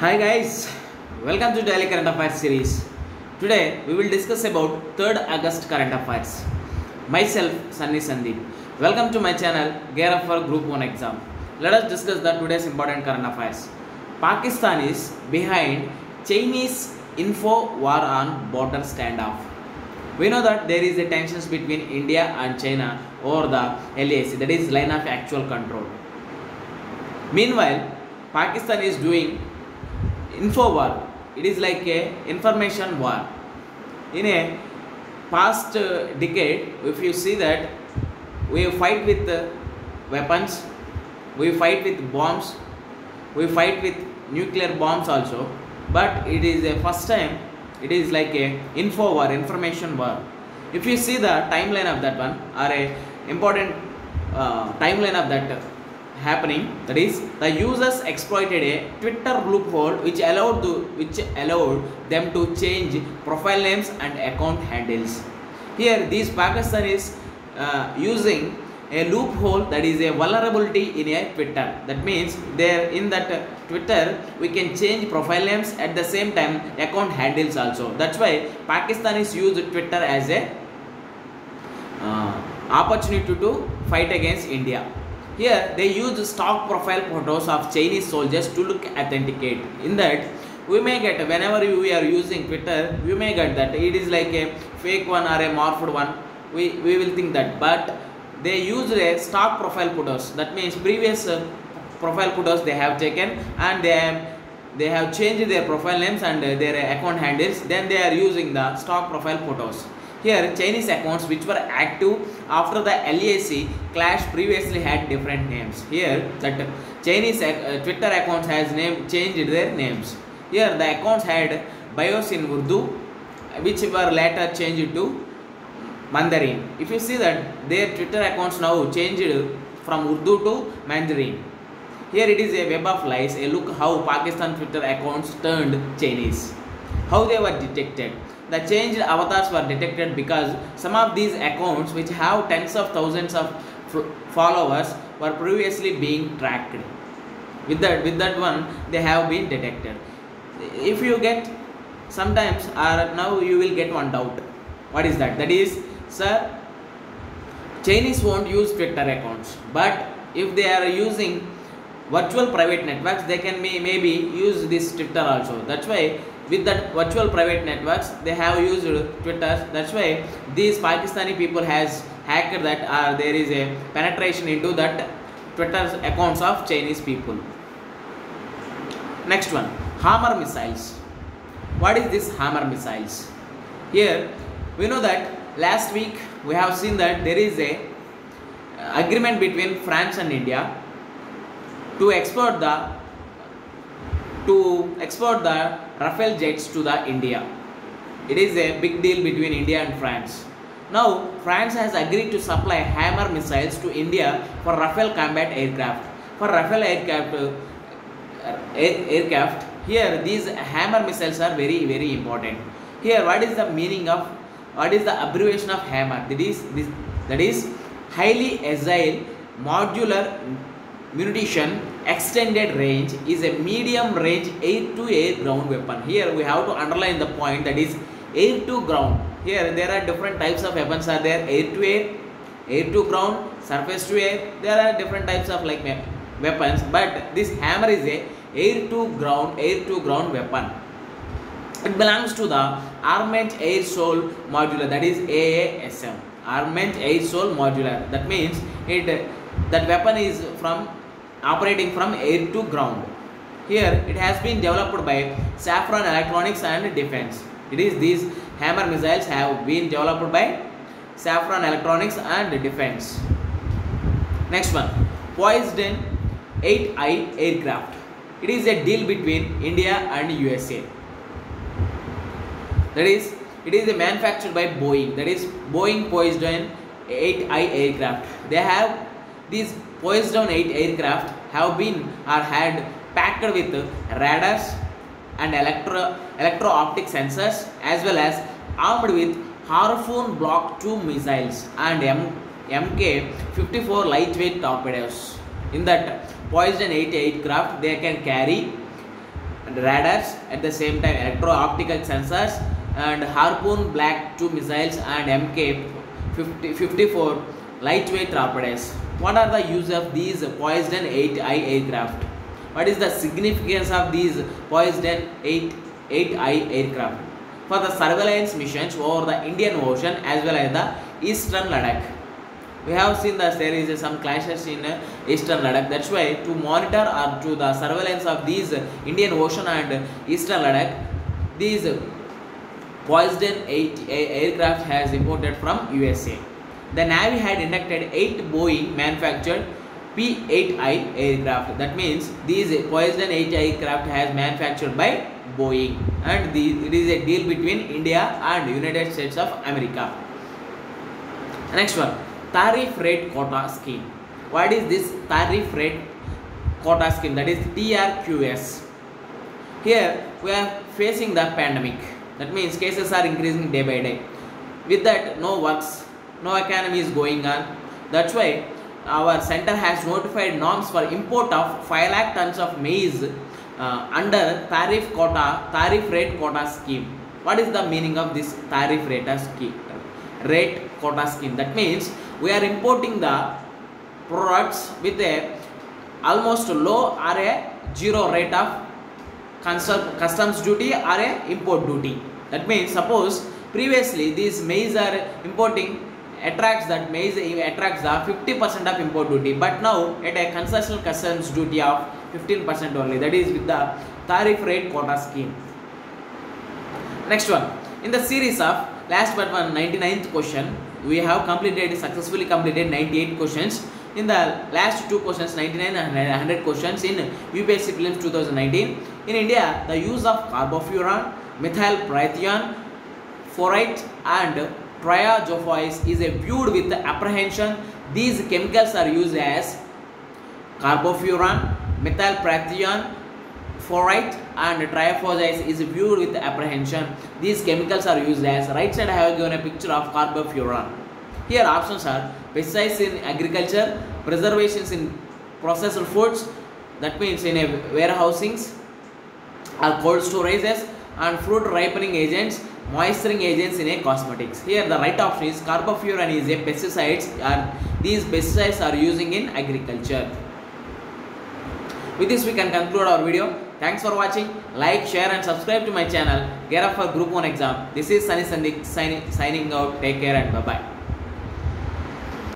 Hi guys, welcome to Daily Current Affairs series. Today we will discuss about 3rd August current affairs. Myself Sunny Sandeep. Welcome to my channel Gear Up for Group 1 exam. Let us discuss the today's important current affairs. Pakistan is behind Chinese info war on border standoff. We know that there is a tensions between India and China over the LAC, that is line of actual control. Meanwhile, Pakistan is doing info war. It is like a information war. In a past decade, if you see that we fight with weapons, we fight with bombs, we fight with nuclear bombs also, but it is a first time it is like a info war, information war. If you see the timeline of that one, or a important timeline of that happening, that is the users exploited a Twitter loophole which allowed them to change profile names and account handles. Here these Pakistan is using a loophole, that is a vulnerability in a Twitter. That means there in that Twitter we can change profile names, at the same time account handles also. That's why Pakistan is used Twitter as a opportunity to fight against India. Here they use stock profile photos of Chinese soldiers to look authenticate. In that we may get, whenever we are using Twitter, we may get that it is like a fake one or a morphed one. We will think that, but they use a stock profile photos. That means previous profile photos they have taken and they have changed their profile names and their account handles. Then they are using the stock profile photos. Here Chinese accounts which were active after the LAC clash previously had different names. Here that Chinese Twitter accounts has changed their names. Here the accounts had bios in Urdu which were later changed to Mandarin. If you see that their Twitter accounts now changed from Urdu to Mandarin. Here it is a web of lies. A look how Pakistan Twitter accounts turned Chinese. How they were detected. The changed avatars were detected because some of these accounts which have tens of thousands of followers were previously being tracked. With that one they have been detected. If you get sometimes or now you will get one doubt. What is that? That is, sir, Chinese won't use Twitter accounts, but if they are using virtual private networks, they can maybe use this Twitter also. That's why with that virtual private networks they have used Twitter. That's why these Pakistani people has hacked that, or there is a penetration into that Twitter accounts of Chinese people. Next one, Hammer missiles. What is this Hammer missiles? Here we know that last week we have seen that there is a agreement between France and India to export the Rafale jets to the India. It is a big deal between India and France. Now France has agreed to supply Hammer missiles to India for Rafale combat aircraft. For Rafale aircraft, here these Hammer missiles are very important. Here what is the meaning of, what is the abbreviation of Hammer? That is highly agile modular munition extended range, is a medium range air to air ground weapon. Here we have to underline the point, that is air to ground. Here there are different types of weapons are there: air to air, air to ground, surface to air. There are different types of like weapons, but this Hammer is a air to ground weapon. It belongs to the Armed Air Soul Modular, that is AASM, Armed Air Soul Modular. That means that weapon is operating from air to ground. Here it has been developed by Safran Electronics and Defense. It is these Hammer missiles have been developed by Safran Electronics and Defense. Next one, Poseidon 8I aircraft. It is a deal between India and USA. That is, it is manufactured by Boeing. That is Boeing Poseidon 8I aircraft. They have these Poseidon 8 aircraft have been or had packed with radars and electro-optic sensors, as well as armed with Harpoon Block 2 missiles and Mk-54 lightweight torpedoes. In that Poseidon 8 aircraft, they can carry and radars, at the same time electro-optical sensors, and Harpoon Black 2 missiles and MK-54 lightweight torpedoes. What are the use of these Poseidon 8I aircraft? What is the significance of these Poseidon 8I aircraft? For the surveillance missions over the Indian Ocean as well as the Eastern Ladakh. We have seen that there is some clashes in Eastern Ladakh. That's why to monitor or to the surveillance of these Indian Ocean and Eastern Ladakh, these Poseidon 8 aircraft has imported from USA. The Navy had inducted 8 Boeing manufactured P-8I aircraft. That means these Poseidon 8 aircraft has manufactured by Boeing, and it is a deal between India and United States of America. Next one, tariff rate quota scheme. What is this tariff rate quota scheme? That is TRQS. Here we are facing the pandemic. That means cases are increasing day by day. With that, no works, no economy is going on. That's why our center has notified norms for import of 5 lakh tons of maize under tariff rate quota scheme. What is the meaning of this tariff rate quota scheme? That means we are importing the products with a almost low or a zero rate of customs duty or a import duty. That means suppose previously these maize are importing attracts the 50% of import duty, but now at a concessional customs duty of 15% only. That is with the tariff rate quota scheme. Next one, in the series of last but one 99th question, we have successfully completed 98 questions. In the last two questions, 99 and 100 questions in UPSC Prelims 2019. In India, the use of carbofuran, methylpyrithione, fluorite and triazophois is viewed with apprehension. These chemicals are used as carbofuran, methylpyrithione, fluorite and triazophois is viewed with apprehension. These chemicals are used as, right side I have given a picture of carbofuran. Here options are pesticides in agriculture, preservations in processed foods, that means in a warehousings or cold storages, and fruit ripening agents, moisturizing agents in a cosmetics. Here the right option is carbofuran is a pesticides, and these pesticides are using in agriculture. With this we can conclude our video. Thanks for watching. Like, share and subscribe to my channel. Gear up for Group 1 exam. This is Sunny Sandeep signing out. Take care and bye bye.